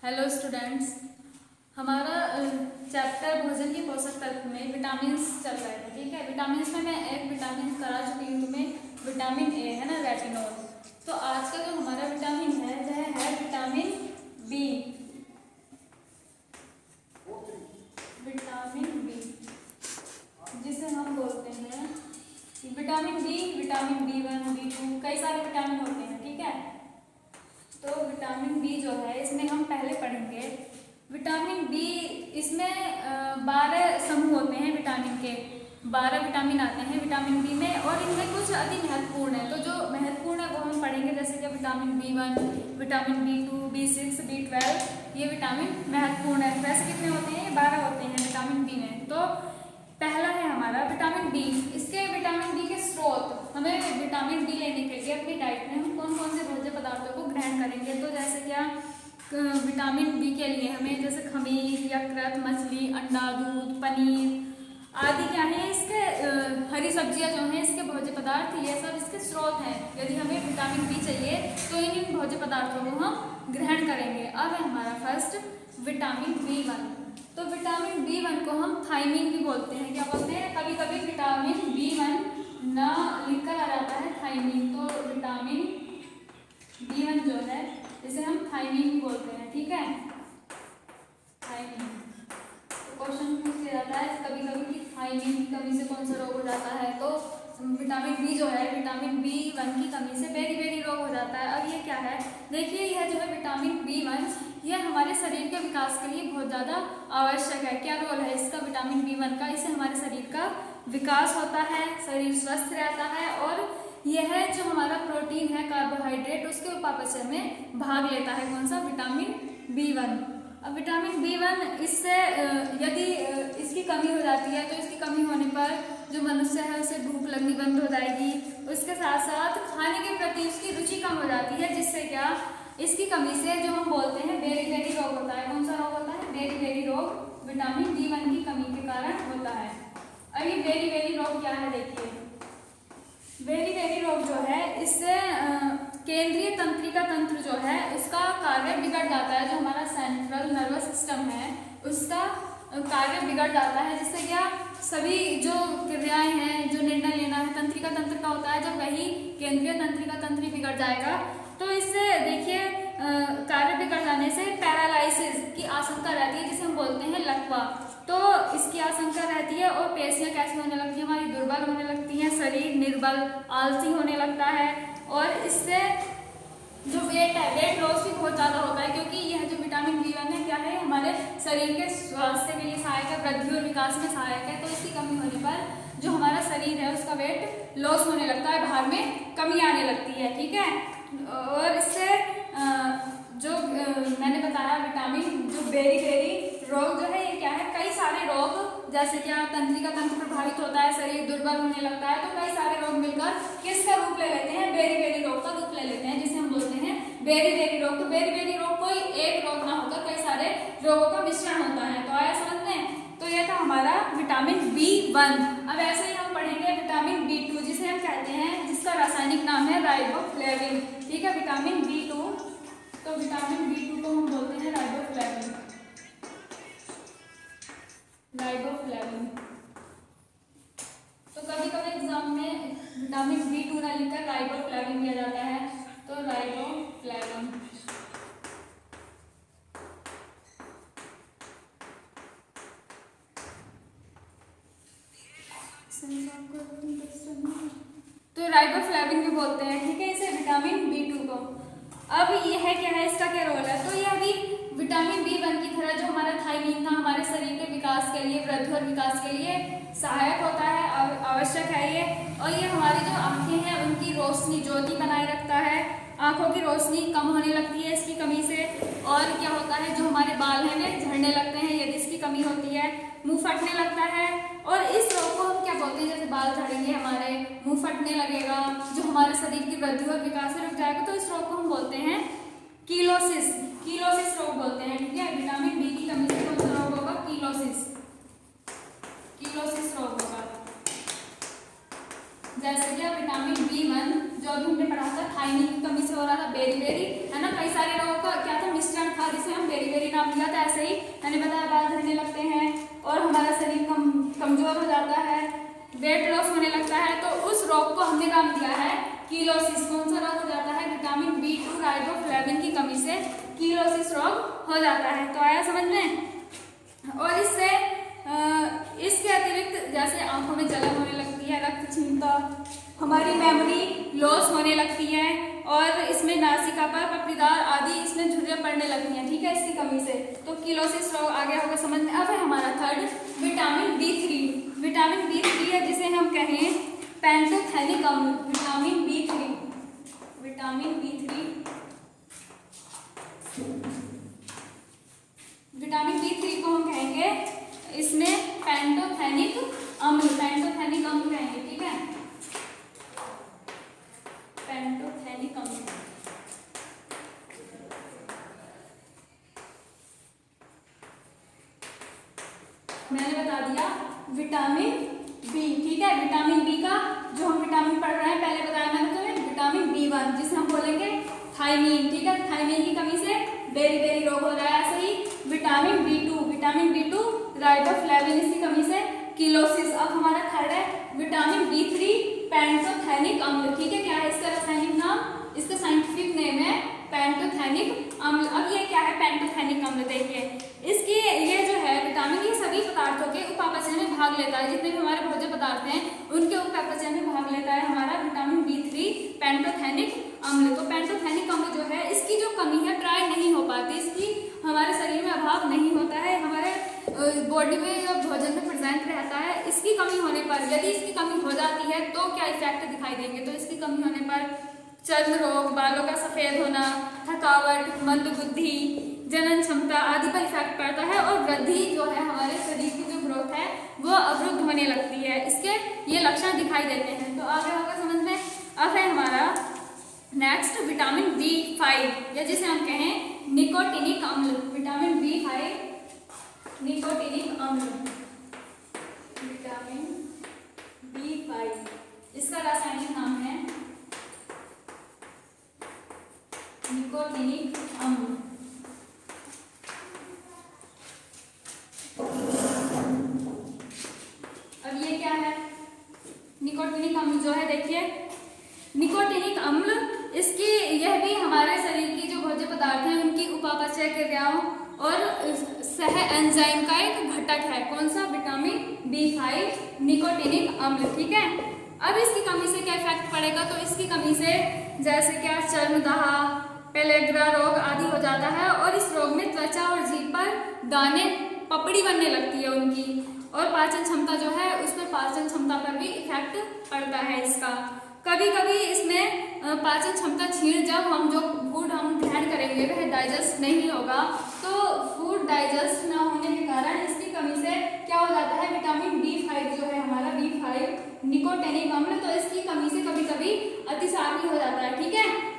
Hello students, हमारा chapter भोजन के पोषक तत्व में विटामिन्स चल रहा है। ठीक है, विटामिन्स में मैं एक विटामिन करा चुकी हूँ तुम्हें, विटामिन ए है ना, रेटिनॉल। तो आज का जो हमारा विटामिन है वह है विटामिन बी। विटामिन बी जिसे हम बोलते हैं vitamin B, vitamin B1, B2, कई सारे विटामिन होते हैं। ठीक है, तो विटामिन बी जो है इसमें हम पहले पढ़ेंगे विटामिन बी। इसमें 12 समूह होते हैं विटामिन के, 12 विटामिन आते हैं विटामिन बी में, और इनमें कुछ अति महत्वपूर्ण है। तो जो महत्वपूर्ण है वो हम पढ़ेंगे, जैसे कि vitamin B1, vitamin B2, B6, B12, ये विटामिन महत्वपूर्ण है। वैसे कितने होते हैं? 12 होते हैं विटामिन बी में। तो पहला है हमारा विटामिन बी। इसके विटामिन बी के स्रोत, हमें विटामिन बी लेने के लिए अपनी डाइट में हम कौन कौन से भोज्य पदार्थों को ग्रहण करेंगे। तो जैसे क्या विटामिन बी के लिए हमें जैसे खमीर, यकृत, मछली, अंडा, दूध, पनीर आदि क्या है इसके, हरी सब्जियां जो हैं इसके भोज्य पदार्थ, ये सब इसके स्रोत हैं। यदि हमें विटामिन बी चाहिए तो इन भोज्य पदार्थों को हम ग्रहण करेंगे। अब है हमारा फर्स्ट विटामिन B1। तो विटामिन B1 को हम थायमीन भी बोलते हैं। क्या बोलते हैं? कभी कभी विटामिन B1 ना लिखकर आ जाता है थायमीन, तो विटामिन B1 जो है इसे हम थायमीन भी बोलते हैं। ठीक है, थायमीन। तो क्वेश्चन पूछ लिया जाता है कभी कभी कि थायमीन की कमी से कौन सा रोग हो जाता है। तो विटामिन बी जो है, विटामिन B1 की कमी से बेरी रोग हो जाता है। अब ये क्या है, देखिए यह जो है विटामिन B1, यह हमारे शरीर के विकास के लिए बहुत ज़्यादा आवश्यक है। क्या रोल है इसका विटामिन B1 का? इससे हमारे शरीर का विकास होता है, शरीर स्वस्थ रहता है, और यह जो हमारा प्रोटीन है, कार्बोहाइड्रेट, उसके उपापचय में भाग लेता है। कौन सा? Vitamin B1। अब विटामिन B1 इससे यदि इसकी कमी हो जाती है तो इसकी कमी होने पर जो मनुष्य है उसे भूख लगनी बंद हो जाएगी। उसके साथ साथ खाने के प्रति उसकी रुचि कम हो जाती है, जिससे क्या इसकी कमी से जो हम बोलते हैं बेरी रोग होता है। कौन सा रोग होता है? बेरी रोग विटामिन B1 की कमी के कारण होता है। अब ये बेरी रोग क्या है? देखिए बेरी रोग जो है इससे केंद्रीय तंत्रिका तंत्र जो है उसका कार्य बिगड़ जाता है। जो हमारा सेंट्रल नर्वस सिस्टम है उसका कार्य बिगड़ जाता है, जिससे क्या सभी जो क्रियाएं हैं, जो निर्णय लेना है तंत्रिका तंत्र का होता है, जब वही केंद्रीय तंत्रिका तंत्र बिगड़ जाएगा तो इससे देखिए कार्य बिगड़ जाने से पैरालाइसिस की आशंका रहती है, जिसे हम बोलते हैं लकवा। तो इसकी आशंका रहती है, और पेशियां कैसी होने लगती है? हमारी दुर्बल होने लगती हैं, शरीर निर्बल, आलसी होने लगता है, और इससे जो वेट है, वेट लॉस भी बहुत ज़्यादा होता है, क्योंकि यह जो विटामिन B1 है क्या है, हमारे शरीर के स्वास्थ्य के लिए सहायक है, वृद्धि और विकास में सहायक है। तो इसकी कमी होने पर जो हमारा शरीर है उसका वेट लॉस होने लगता है, भार में कमी आने लगती है। ठीक है, और इससे जो मैंने बताया विटामिन जो बेरी रोग जो है ये क्या है, कई सारे रोग, जैसे क्या तंत्रिका तंत्र प्रभावित होता है, शरीर दुर्बल होने लगता है, तो कई सारे रोग मिलकर किसका रूप ले लेते हैं? बेरी रोग का रूप ले लेते हैं, जिसे हम बोलते हैं बेरी रोग। तो बेरी रोग कोई एक रोग ना होकर कई सारे रोगों का मिश्रण होता है। तो आया समझ में? तो यह था हमारा विटामिन B1। अब ऐसे ही हम पढ़ेंगे विटामिन B2, जिसे हम कहते हैं, जिसका रासायनिक नाम है राइबोफ्लेविन। ठीक है, विटामिन B2। तो विटामिन B2 को हम बोलते हैं राइबोफ्लेविन। तो कभी कभी एग्जाम में विटामिन B2 ना लिखकर राइबोफ्लेविन दिया जाता है, तो राइबोफ्लेविन। तो राइबोफ्लेविन भी बोलते हैं। ठीक है, इसे विटामिन B2 को। अब यह क्या है, इसका क्या रोल है? तो यह भी विटामिन B1 की तरह जो हमारा थायमीन था, हमारे शरीर के विकास के लिए, वृद्धि और विकास के लिए सहायक होता है, आवश्यक है ये। और ये हमारी जो आंखें हैं उनकी रोशनी, ज्योति बनाए रखता है। आंखों की रोशनी कम होने लगती है इसकी कमी से। और क्या होता है, जो हमारे बाल हैं वे झड़ने लगते हैं यदि इसकी कमी होती है। मुंह फटने लगता है, और इस रोग को हम क्या बोलते हैं? जैसे बाल झड़ेंगे हमारे, मुंह फटने लगेगा, जो हमारे शरीर की वृद्धि और विकास से रुक जाएगा, तो इस रोग को हम बोलते हैं कीलोसिस रोग बोलते हैं। ठीक है, विटामिन बी की कमी से कौन सा रोग होगा? कीलोसिस रोग होगा। जैसे कि विटामिन B1 जो अभी हमने पढ़ा था, थायमीन की कमी से हो रहा था बेरी है ना, कई सारे रोगों का क्या था, मिश्रण था, जिसे हम बेरी नाम दिया था, ऐसे ही मैंने बताया बाल झड़ने लगते हैं और हमारा शरीर कमजोर हो जाता है, वेट लॉस होने लगता है, तो उस रोग को हमने नाम दिया है कीलोसिस। कौन सा रोग हो जाता है? विटामिन B2 राइबोफ्लेविन की कमी से कीलोसिस रोग हो जाता है। तो आया समझ में? और इससे इसके अतिरिक्त जैसे आंखों में जलन होने लगती है, रक्तहीनता, हमारी मेमोरी लॉस होने लगती है और इसमें नासिका पर पपड़ीदार आदि इसमें झुर्रियां पड़ने लगती हैं, ठीक है, इसकी कमी से। तो कीलोसिस रोग आ गया होगा समझ में। अब है हमारा third vitamin B3। Vitamin B3 है जिसे हम कहें पैंटोथेनिक अम्ल। Vitamin B3, vitamin B3, vitamin B3 को हम कहेंगे इसमें पैंटोथेनिक अम्ल, पैंटोथेनिक अम्ल कहेंगे, ठीक है, पैंटोथेनिक अम्ल। मैंने बता दिया विटामिन बी, ठीक है, विटामिन बी का जो हम विटामिन पढ़ रहे हैं पहले बताया मैंने तुम्हें, विटामिन B1 जिसे हम बोलेंगे थायमीन, ठीक है, थायमीन की कमी से बेरी रोग हो रहा है। ऐसे ही vitamin B2, vitamin B2 riboflavin इसकी कमी से कीलोसिस। अब हमारा थर्ड है विटामिन B3 पैंटोथेनिक अम्ल, ठीक है, क्या है इसका रासायनिक नाम? इसका साइंटिफिक नेम है पैंटोथेनिक अम्ल। अब ये क्या है पैंटोथेनिक अम्ल? देखिए इसकी ये जो है विटामिन ये सभी पदार्थों के उपापचय में भाग लेता है, जितने भी हमारे भोज्य पदार्थ हैं उनके उपापचय में भाग लेता है हमारा विटामिन B3 पैंटोथेनिक अम्ल। तो पैंटोथेनिक अम्ल जो है इसकी जो कमी है प्राय नहीं हो पाती, इसकी हमारे शरीर में अभाव नहीं होता है, हमारे बॉडी में या भोजन में प्रेजेंट रहता है। इसकी कमी होने पर, यदि इसकी कमी हो जाती है तो क्या इफेक्ट दिखाई देंगे? तो इसकी कमी होने पर चर्म रोग, बालों का सफेद होना, थकावट, मंदबुद्धि, जनन क्षमता आदि पर इफेक्ट पड़ता है और वृद्धि जो है हमारे शरीर की जो ग्रोथ है वो अवरुद्ध होने लगती है, इसके ये लक्षण दिखाई देते हैं। तो आगे होगा समझ में। अब है हमारा नेक्स्ट विटामिन B5 या जिसे हम कहें निकोटिनिक अम्ल। विटामिन B5 निकोटिनिक अम्ल, विटामिन B5 इसका रासायनिक नाम है निकोटिनिक अम्ल। अब ये क्या है निकोटिनिक अम्ल जो है? देखिए निकोटिनिक अम्ल इसकी यह भी हमारे शरीर की जो भोज्य पदार्थ हैं उनकी उपापचय क्रियाओं और सह एंजाइम का एक घटक है। कौन सा? विटामिन B5 निकोटिनिक अम्ल, ठीक है। अब इसकी कमी से क्या इफेक्ट पड़ेगा? तो इसकी कमी से जैसे क्या चर्मदाह, पेलेग्रा रोग आदि हो जाता है और इस रोग में त्वचा और जीभ पर दाने, पपड़ी बनने लगती है उनकी, और पाचन क्षमता जो है उस पर पाचन क्षमता पर भी इफेक्ट पड़ता है इसका। कभी कभी इसमें पाचन क्षमता छीण, जब हम जो फूड हम ग्रहण करेंगे वह डाइजेस्ट नहीं होगा, तो फूड डाइजेस्ट ना होने के कारण इसकी कमी से क्या हो जाता है विटामिन B5 जो है हमारा B5 निकोटिनिक अम्ल, तो इसकी कमी से कभी कभी अतिसार भी हो जाता है, ठीक है।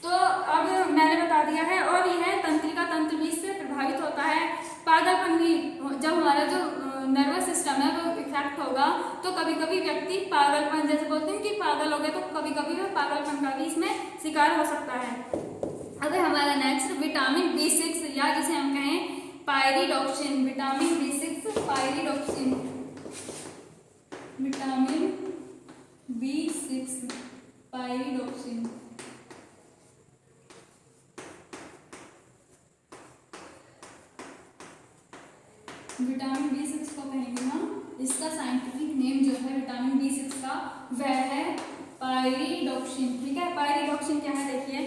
तो अब मैंने बता दिया है। और यह तंत्रिका तंत्र भी इससे प्रभावित होता है। पागलपन भी, जब हमारा जो नर्वस सिस्टम है वो इफेक्ट होगा तो कभी कभी व्यक्ति पागलपन, जैसे बोलते हैं कि पागल हो गया, तो कभी कभी वह पागलपन का भी इसमें शिकार हो सकता है। अब हमारा नेक्स्ट विटामिन B6 या जिसे हम कहें pyridoxine. Vitamin B6 pyridoxine, vitamin B6 pyridoxine. Vitamin B6 को कहेंगे हम, इसका साइंटिफिक नेम जो है विटामिन B6 का वह है पायरिडॉक्सिन, ठीक है। पायरिडॉक्सिन क्या है? देखिए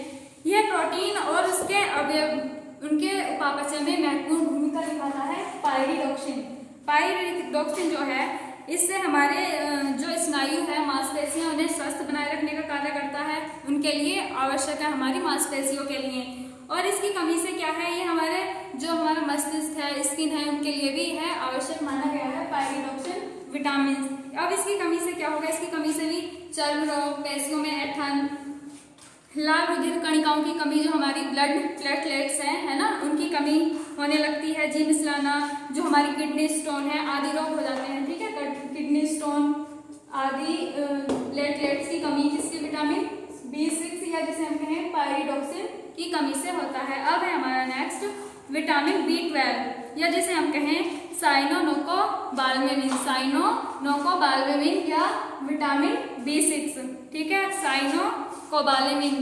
यह प्रोटीन और उसके अवयव उनके उपापचय में महत्वपूर्ण भूमिका निभाता है पायरिडॉक्सिन। पायरिडॉक्सिन जो है इससे हमारे जो स्नायु है, मांसपेशियां, उन्हें स्वस्थ बनाए रखने का कार्य करता है, उनके लिए आवश्यक है हमारी मांसपेशियों के लिए। और इसकी कमी से क्या है, ये हमारे जो हमारा मस्तिष्क है, स्किन है, उनके लिए भी है आवश्यक माना गया है पायरिडॉक्सिन विटामिन। अब इसकी कमी से क्या होगा? इसकी कमी से भी चर्म रोग, पेशियों में ऐंठन, लाल रुधिर कणिकाओं की कमी, जो हमारी ब्लड प्लेटलेट्स हैं, है ना, उनकी कमी होने लगती है। जी मिसलाना, जो हमारी किडनी स्टोन है आदि रोग हो जाते हैं, ठीक है। किडनी स्टोन आदि प्लेटलेट्स की कमी किसकी? विटामिन B6 या जिसे हम कहें पायरिडॉक्सिन की कमी से होता है। अब है हमारा नेक्स्ट विटामिन B12 या जिसे हम कहें साइनोकोबालमिन, साइनोकोबालमिन या विटामिन B6, ठीक है, साइनोकोबालमिन।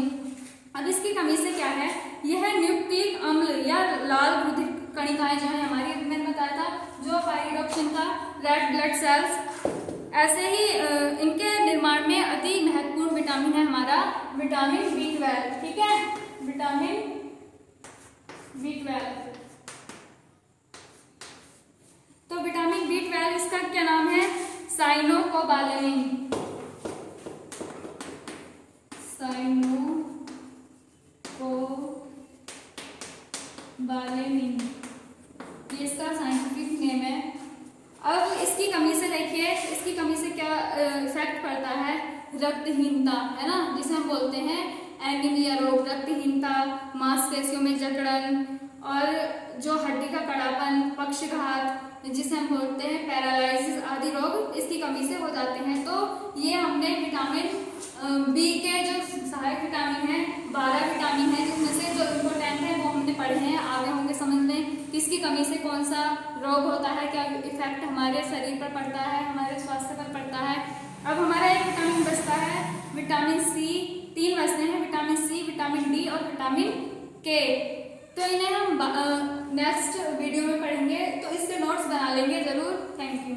अब इसकी कमी से क्या है, यह न्यूक्लिक अम्ल या लाल ग्रुधित कणिकाएं जो है हमारी, मैंने बताया था जो पायरिडॉक्सिन का रेड ब्लड सेल्स, ऐसे ही इनके निर्माण में अति महत्वपूर्ण विटामिन है हमारा विटामिन B12, ठीक है, विटामिन B12। तो विटामिन B12 इसका क्या नाम है, साइनोकोबालमिन, साइनोकोबालमिन, ये इसका साइंटिफिक नेम है। अब इसकी कमी से देखिए, इसकी कमी से क्या इफेक्ट पड़ता है, रक्तहीनता, है ना, जिसे हम बोलते हैं एनीमिया रोग, रक्तहीनता, मांसपेशियों में जकड़न और जो हड्डी का कड़ापन, पक्षघात, जिसे हम बोलते हैं पैरालिसिस आदि रोग इसकी कमी से हो जाते हैं। तो ये हमने विटामिन बी के जो सहायक विटामिन है 12 विटामिन है, जिसमें से जो इम्पोर्टेंट है वो हमने पढ़े हैं, आगे होंगे समझ में किसकी कमी से कौन सा रोग होता है, क्या इफेक्ट हमारे शरीर पर पड़ता है, हमारे स्वास्थ्य पर पड़ता है। अब हमारा एक विटामिन बचता है विटामिन सी, 3 बचते हैं, विटामिन सी, विटामिन डी और विटामिन के। तो इन्हें हम नेक्स्ट वीडियो में पढ़ेंगे, तो इसके नोट्स बना लेंगे जरूर। Thank you.